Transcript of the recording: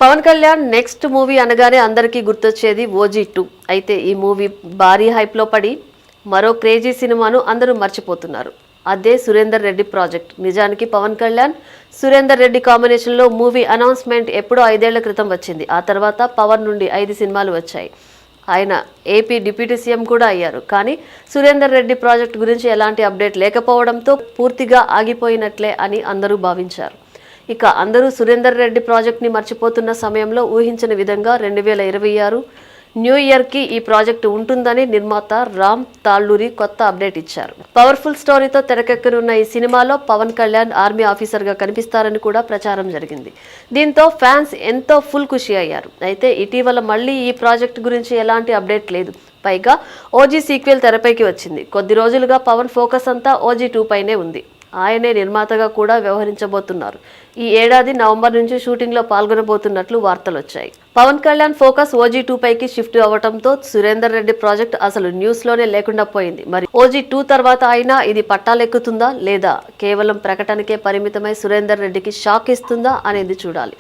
Pawan Kalyan next movie అనగానే అందరికీ గుర్తొచ్చేది OG2. అయితే ఈ మూవీ భారీ హైప్లో పడి మరో క్రేజీ సినిమాను అందరూ మర్చిపోతున్నారు. అదే సురేందర్ రెడ్డి ప్రాజెక్ట్. నిజానికి పవన్ కళ్యాణ్ సురేందర్ రెడ్డి కాంబినేషన్లో మూవీ అనౌన్స్మెంట్ ఎప్పుడో 5 ఏళ్ల క్రితం వచ్చింది. ఆ తర్వాత పవన్ నుండి 5 సినిమాలు వచ్చాయి. ఆయన ఏపీ డిప్యూటీ సీఎం కూడా అయ్యారు. కానీ సురేందర్ రెడ్డి ప్రాజెక్ట్ గురించి ఎలాంటి అప్డేట్ లేకపోవడంతో పూర్తిగా ఆగిపోయినట్లే అని అందరూ భావించారు. ఇక అందరూ సురేందర్ రెడ్డి ప్రాజెక్ట్ని మర్చిపోతున్న సమయంలో ఊహించిన విధంగా 2026 న్యూ ఇయర్కి ఈ ప్రాజెక్టు ఉంటుందని నిర్మాత రామ్ తాళ్ళూరి కొత్త అప్డేట్ ఇచ్చారు. పవర్ఫుల్ స్టోరీతో తెరకెక్కనున్న ఈ సినిమాలో పవన్ కళ్యాణ్ ఆర్మీ ఆఫీసర్గా కనిపిస్తారని కూడా ప్రచారం జరిగింది. దీంతో ఫ్యాన్స్ ఎంతో ఫుల్ ఖుషి అయ్యారు. అయితే ఇటీవల మళ్ళీ ఈ ప్రాజెక్టు గురించి ఎలాంటి అప్డేట్ లేదు. పైగా OG సీక్వెల్ తెరపైకి వచ్చింది. కొద్ది రోజులుగా పవన్ ఫోకస్ అంతా OG2 పైనే ఉంది. ఆయనే నిర్మాతగా కూడా వ్యవహరించబోతున్నారు. ఈ ఏడాది నవంబర్ నుంచి షూటింగ్లో పాల్గొనబోతున్నట్లు వార్తలు వచ్చాయి. పవన్ కళ్యాణ్ ఫోకస్ OG2 పైకి షిఫ్ట్ అవ్వడంతో సురేందర్ రెడ్డి ప్రాజెక్ట్ అసలు న్యూస్లోనే లేకుండా పోయింది. మరి OG2 తర్వాత అయినా ఇది పట్టాలెక్కుతుందా లేదా కేవలం ప్రకటనకే పరిమితమై సురేందర్ రెడ్డికి షాక్ ఇస్తుందా అనేది చూడాలి.